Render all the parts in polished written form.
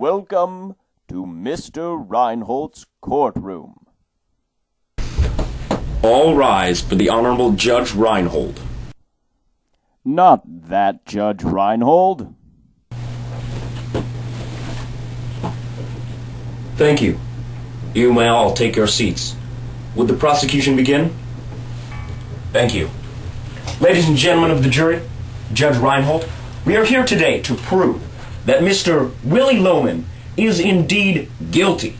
Welcome to Mr. Reinhold's courtroom. All rise for the Honorable Judge Reinhold. Not that Judge Reinhold. Thank you. You may all take your seats. Would the prosecution begin? Thank you. Ladies and gentlemen of the jury, Judge Reinhold, we are here today to prove that Mr. Willie Loman is indeed guilty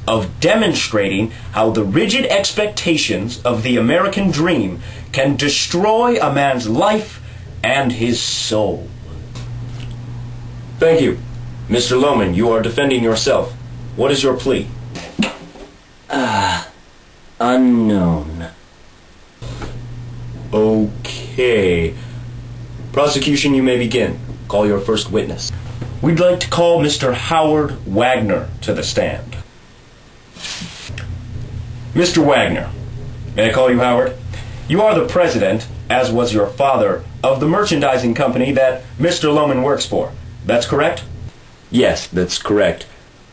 of demonstrating how the rigid expectations of the American dream can destroy a man's life and his soul. Thank you. Mr. Loman, you are defending yourself. What is your plea? Unknown. Okay. Prosecution, you may begin. Call your first witness. We'd like to call Mr. Howard Wagner to the stand. Mr. Wagner, may I call you Howard? You are the president, as was your father, of the merchandising company that Mr. Loman works for. That's correct? Yes, that's correct.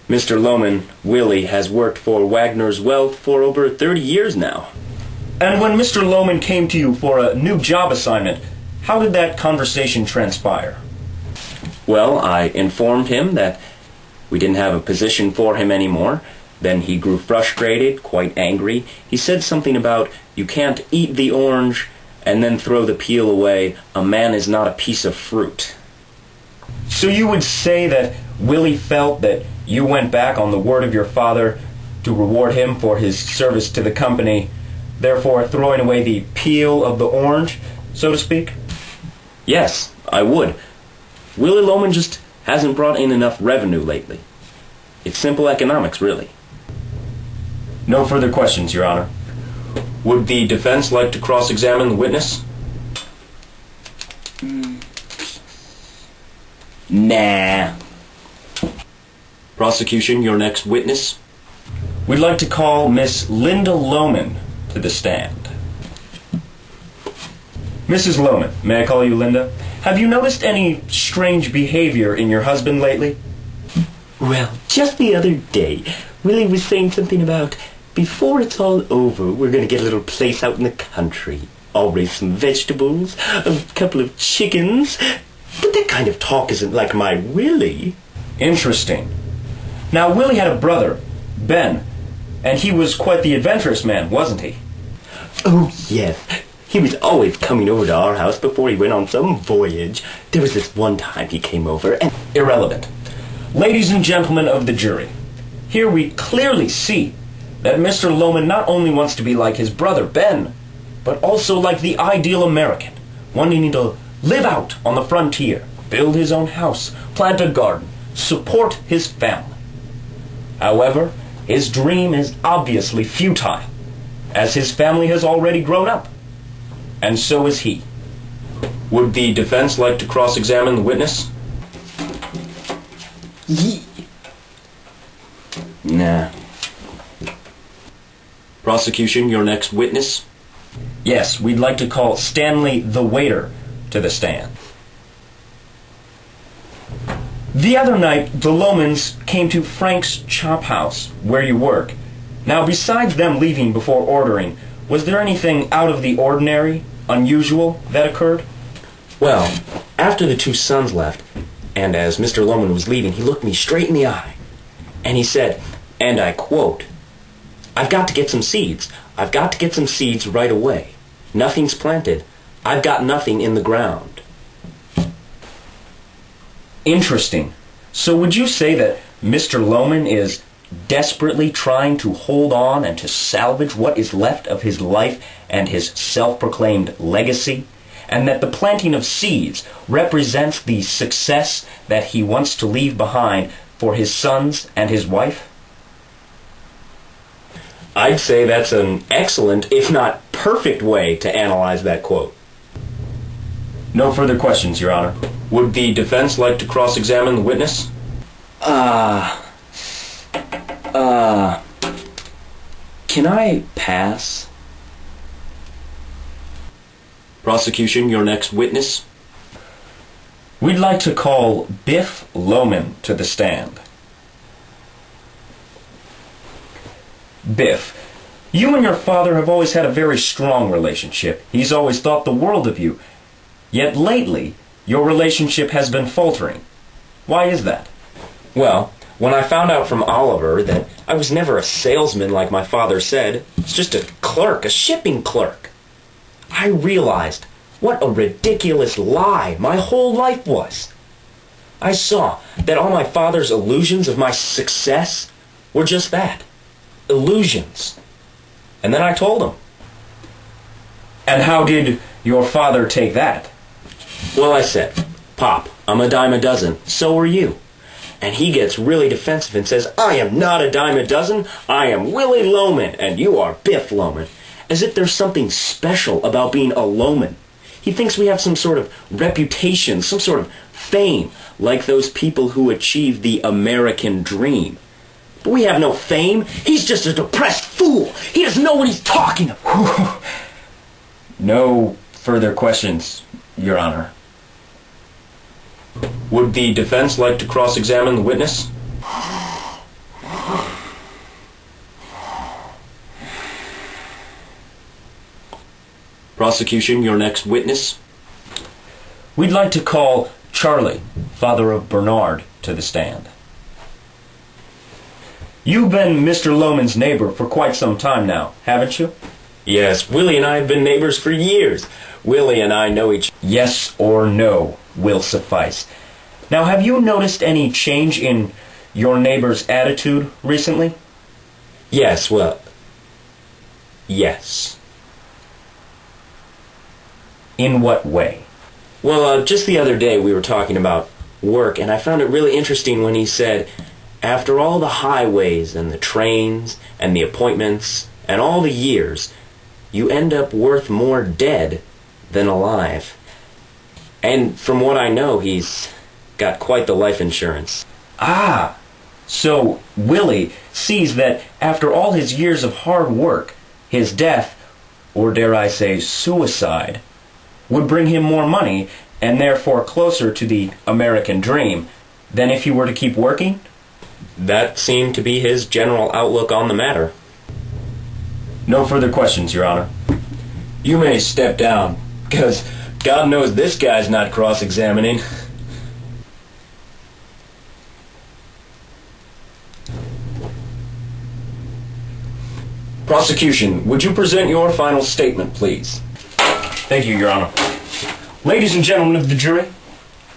Mr. Loman, Willie, has worked for Wagner's Wealth for over 30 years now. And when Mr. Loman came to you for a new job assignment, how did that conversation transpire? Well, I informed him that we didn't have a position for him anymore. Then he grew frustrated, quite angry. He said something about, you can't eat the orange and then throw the peel away. A man is not a piece of fruit. So you would say that Willie felt that you went back on the word of your father to reward him for his service to the company, therefore throwing away the peel of the orange, so to speak? Yes, I would. Willie Loman just hasn't brought in enough revenue lately. It's simple economics, really. No further questions, Your Honor. Would the defense like to cross-examine the witness? Nah. Prosecution, your next witness. We'd like to call Miss Linda Loman to the stand. Mrs. Loman, may I call you Linda? Have you noticed any strange behavior in your husband lately? Well, just the other day, Willie was saying something about, before it's all over, we're going to get a little place out in the country. I'll raise some vegetables, a couple of chickens. But that kind of talk isn't like my Willie. Interesting. Now, Willie had a brother, Ben, and he was quite the adventurous man, wasn't he? Oh, yes. He was always coming over to our house before he went on some voyage. There was this one time he came over and... Irrelevant. Ladies and gentlemen of the jury, here we clearly see that Mr. Loman not only wants to be like his brother, Ben, but also like the ideal American, wanting to live out on the frontier, build his own house, plant a garden, support his family. However, his dream is obviously futile, as his family has already grown up, and so is he. Would the defense like to cross-examine the witness? Nah. Prosecution, your next witness? Yes, we'd like to call Stanley the waiter to the stand. The other night, the Lomans came to Frank's Chop House, where you work. Now, besides them leaving before ordering, was there anything out of the ordinary, unusual, that occurred? Well, after the two sons left, and as Mr. Loman was leaving, he looked me straight in the eye, and he said, and I quote, "I've got to get some seeds. I've got to get some seeds right away. Nothing's planted. I've got nothing in the ground." Interesting. So would you say that Mr. Loman is desperately trying to hold on and to salvage what is left of his life and his self-proclaimed legacy, and that the planting of seeds represents the success that he wants to leave behind for his sons and his wife? I'd say that's an excellent, if not perfect, way to analyze that quote. No further questions, Your Honor. Would the defense like to cross-examine the witness? Can I pass? Prosecution, your next witness. We'd like to call Biff Loman to the stand. Biff, you and your father have always had a very strong relationship. He's always thought the world of you. Yet lately, your relationship has been faltering. Why is that? Well, when I found out from Oliver that I was never a salesman like my father said, it's just a clerk, a shipping clerk, I realized what a ridiculous lie my whole life was. I saw that all my father's illusions of my success were just that, illusions. And then I told him. And how did your father take that? Well, I said, Pop, I'm a dime a dozen, so are you. And he gets really defensive and says, I am not a dime a dozen, I am Willie Loman, and you are Biff Loman. As if there's something special about being a Loman. He thinks we have some sort of reputation, some sort of fame, like those people who achieve the American dream. But we have no fame. He's just a depressed fool. He doesn't know what he's talking about. No further questions, Your Honor. Would the defense like to cross-examine the witness? Prosecution, your next witness. We'd like to call Charlie, father of Bernard, to the stand. You've been Mr. Loman's neighbor for quite some time now, haven't you? Yes, Willie and I have been neighbors for years. Willie and I know each... Yes or no will suffice. Now, have you noticed any change in your neighbor's attitude recently? Yes, well... Yes. In what way? Well, just the other day we were talking about work, and I found it really interesting when he said, after all the highways and the trains and the appointments and all the years, you end up worth more dead than alive. And from what I know, he's got quite the life insurance. Ah, so Willie sees that after all his years of hard work, his death, or dare I say suicide, would bring him more money and therefore closer to the American dream than if he were to keep working? That seemed to be his general outlook on the matter. No further questions, Your Honor. You may step down, because God knows this guy's not cross-examining. Prosecution, would you present your final statement, please? Thank you, Your Honor. Ladies and gentlemen of the jury,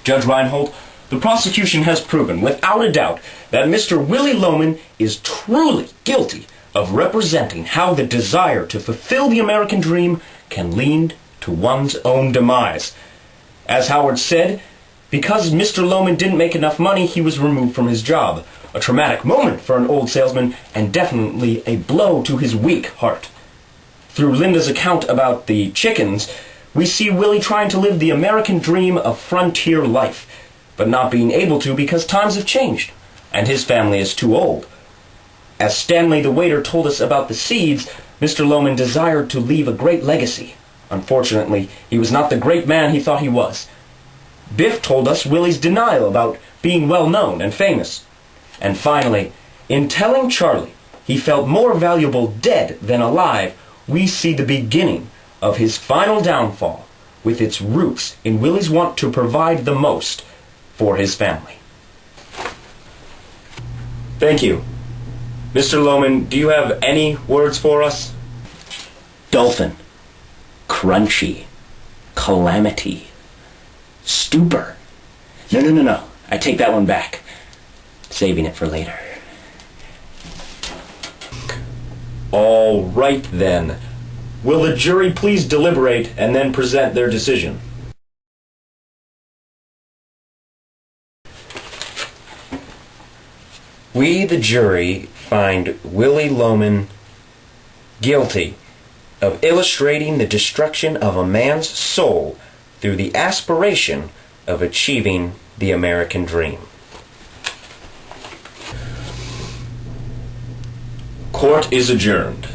Judge Reinhold, the prosecution has proven, without a doubt, that Mr. Willie Loman is truly guilty of representing how the desire to fulfill the American dream can lead to one's own demise. As Howard said, because Mr. Loman didn't make enough money, he was removed from his job. A traumatic moment for an old salesman, and definitely a blow to his weak heart. Through Linda's account about the chickens, we see Willie trying to live the American dream of frontier life, but not being able to because times have changed, and his family is too old. As Stanley the waiter told us about the seeds, Mr. Loman desired to leave a great legacy. Unfortunately, he was not the great man he thought he was. Biff told us Willie's denial about being well known and famous. And finally, in telling Charlie he felt more valuable dead than alive, we see the beginning of his final downfall, with its roots in Willie's want to provide the most for his family. Thank you. Mr. Loman, do you have any words for us? Dolphin, crunchy, calamity, stupor. No. I take that one back. Saving it for later. All right, then. Will the jury please deliberate and then present their decision? We, the jury, find Willie Loman guilty of illustrating the destruction of a man's soul through the aspiration of achieving the American dream. Court is adjourned.